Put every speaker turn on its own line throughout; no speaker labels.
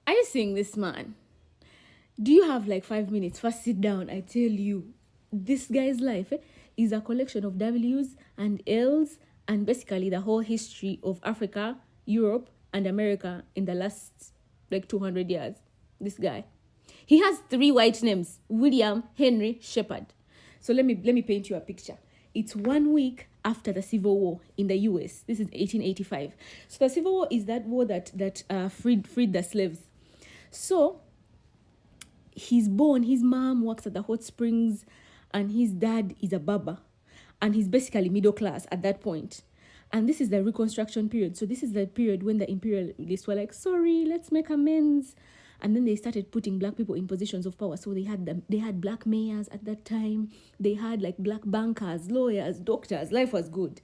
Are you seeing this man? Do you have like 5 minutes? First, sit down. I tell you, this guy's life is a collection of W's and L's and basically the whole history of Africa, Europe, and America in the last like 200 years. This guy. He has 3 white names: William Henry Sheppard. So let me paint you a picture. It's 1 week after the Civil War in the US. This is 1885. So the Civil War is that war that freed the slaves. So he's born, his mom works at the hot springs, and his dad is a barber, and he's basically middle class at that point. And this is the Reconstruction period. So this is the period when the imperialists were like, sorry, let's make amends. And then they started putting black people in positions of power. So they had black mayors at that time. They had like black bankers, lawyers, doctors. Life was good.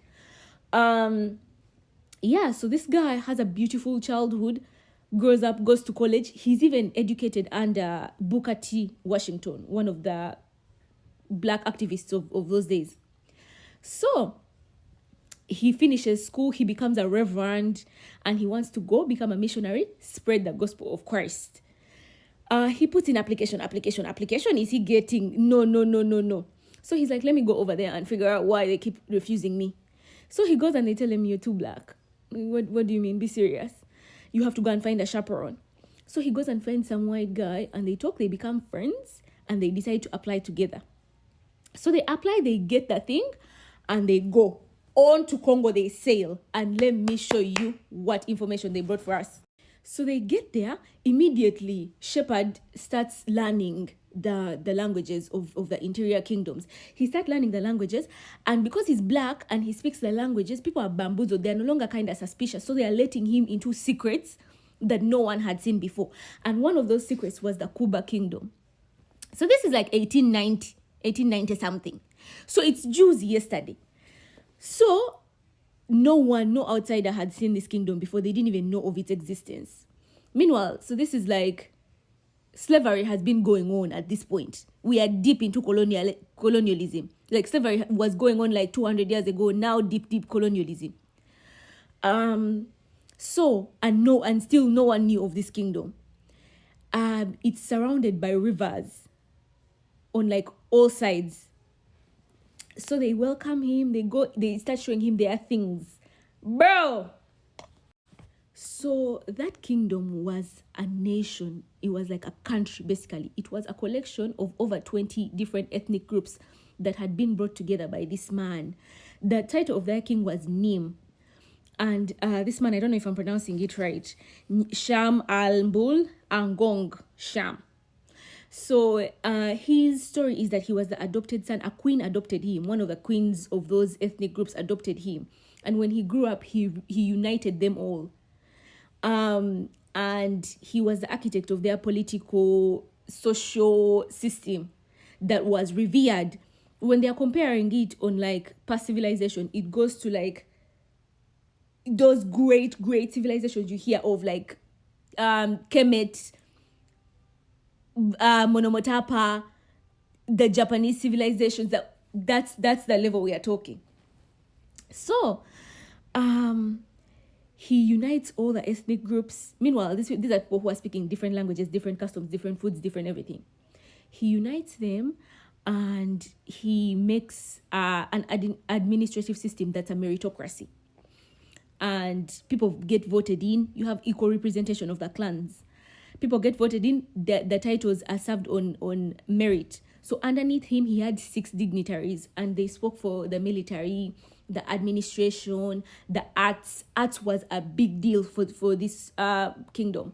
So this guy has a beautiful childhood, grows up, goes to college. He's even educated under Booker T. Washington, one of the black activists of those days. So he finishes school, he becomes a reverend, and he wants to go become a missionary, spread the gospel of Christ. He puts in application. Is he getting no? So he's like, let me go over there and figure out why they keep refusing me. So he goes and they tell him, you're too black. What do you mean? Be serious. You have to go and find a chaperone. So he goes and finds some white guy, and they talk, they become friends, and they decide to apply together. So they apply, they get the thing, and they go on to Congo. They sail, and let me show you what information they brought for us. So they get there, immediately Sheppard starts learning the languages of the interior kingdoms. He starts learning the languages, and because he's black and he speaks the languages, people are bamboozled. They're no longer kind of suspicious, so they are letting him into secrets that no one had seen before. And one of those secrets was the Kuba Kingdom. So this is like 1890 something. So it's Jews yesterday. So no outsider had seen this kingdom before. They didn't even know of its existence. Meanwhile, so this is like, slavery has been going on at this point. We are deep into colonialism. Like slavery was going on like 200 years ago. Now deep colonialism. Still no one knew of this kingdom. It's surrounded by rivers on like all sides. So they welcome him, they start showing him their things. Bro! So that kingdom was a nation. It was like a country, basically. It was a collection of over 20 different ethnic groups that had been brought together by this man. The title of their king was Nim. And this man, I don't know if I'm pronouncing it right, Sham al-Mbul Angong Sham. So his story is that he was the adopted son. A queen adopted him. One of the queens of those ethnic groups adopted him. And when he grew up, he united them all. And he was the architect of their political, social system that was revered. When they're comparing it on like past civilization, it goes to like those great civilizations you hear of, like Kemet, Monomotapa, the Japanese civilizations. That's the level we are talking. So he unites all the ethnic groups. Meanwhile, these are people who are speaking different languages, different customs, different foods, different everything. He unites them, and he makes an administrative system that's a meritocracy. And people get voted in. You have equal representation of the clans. People get voted in, the titles are served on merit. So underneath him, he had 6 dignitaries, and they spoke for the military, the administration, the arts. Arts was a big deal for this kingdom.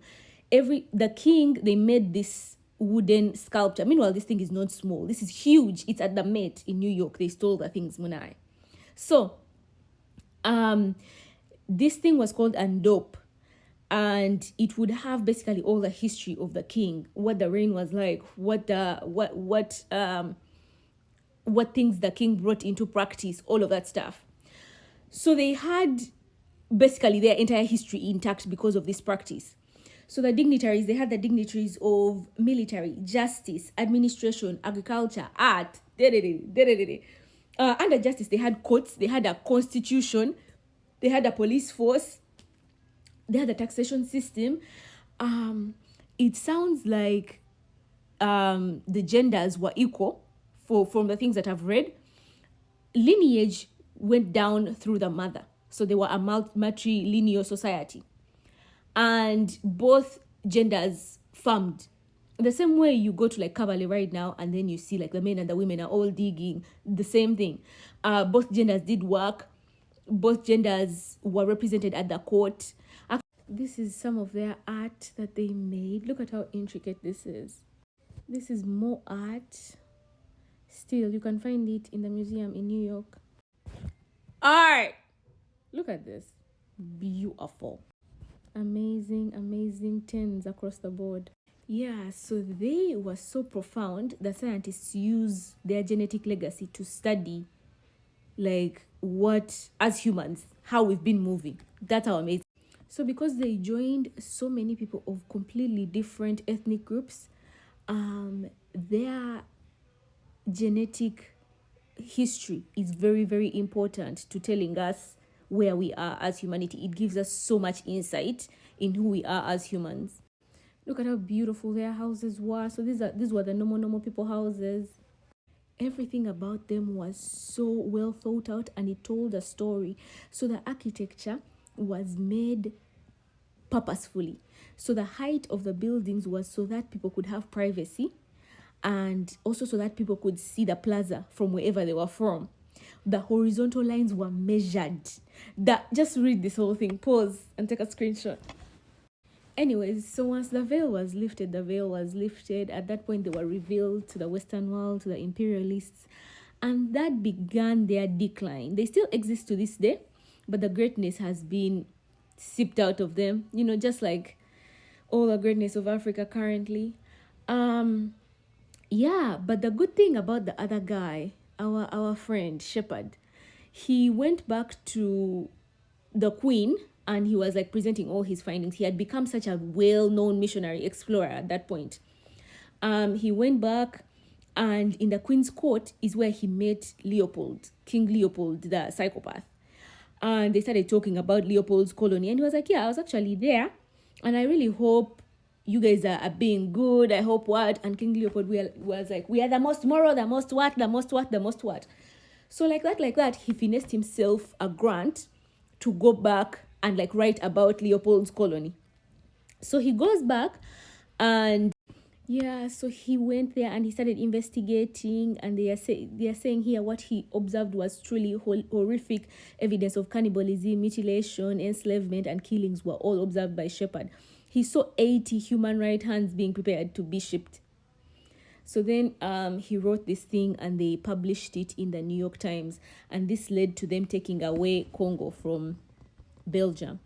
The king, they made this wooden sculpture. Meanwhile, this thing is not small. This is huge. It's at the Met in New York. They stole the things, Munai. So, this thing was called Andop. And it would have basically all the history of the king, what the reign was like, what things the king brought into practice, all of that stuff. So they had basically their entire history intact because of this practice. So the dignitaries, they had the dignitaries of military, justice, administration, agriculture, art. Under justice, they had courts, they had a constitution, they had a police force, they had a taxation system. it sounds like the genders were equal from the things that I've read. Lineage went down through the mother. So they were a matrilineal society. And both genders farmed. The same way you go to like Cavalry right now and then you see like the men and the women are all digging, the same thing. Both genders did work. Both genders were represented at the court. This is some of their art that they made. Look at how intricate this is. This is more art. Still, you can find it in the museum in New York. Art! Look at this. Beautiful. Amazing, amazing 10s across the board. Yeah, so they were so profound that scientists use their genetic legacy to study like what, as humans, how we've been moving. That's how amazing. So because they joined so many people of completely different ethnic groups, their genetic history is very, very important to telling us where we are as humanity. It gives us so much insight in who we are as humans. Look at how beautiful their houses were. So these were the normal people houses. Everything about them was so well thought out, and it told a story. So the architecture was made purposefully. So the height of the buildings was so that people could have privacy, and also so that people could see the plaza from wherever they were from. The horizontal lines were measured. Just read this whole thing. Pause and take a screenshot. Anyways, so once the veil was lifted. At that point, they were revealed to the Western world, to the imperialists, and that began their decline. They still exist to this day, but the greatness has been sipped out of them, just like all the greatness of Africa currently. Yeah, but the good thing about the other guy, our friend Sheppard, he went back to the Queen and he was like presenting all his findings. He had become such a well-known missionary explorer at that point. He went back, and in the Queen's court is where he met Leopold, King Leopold, the psychopath. And they started talking about Leopold's colony, and he was like, yeah, I was actually there, and I really hope you guys are being good. I hope what? And King Leopold was like, we are the most moral, the most what. So like that, he finessed himself a grant to go back and like write about Leopold's colony. So he goes back, and yeah, so he went there and he started investigating, and they are saying here what he observed was truly horrific evidence of cannibalism, mutilation, enslavement, and killings were all observed by Sheppard. He saw 80 human right hands being prepared to be shipped. So then he wrote this thing, and they published it in the New York Times, and this led to them taking away Congo from Belgium.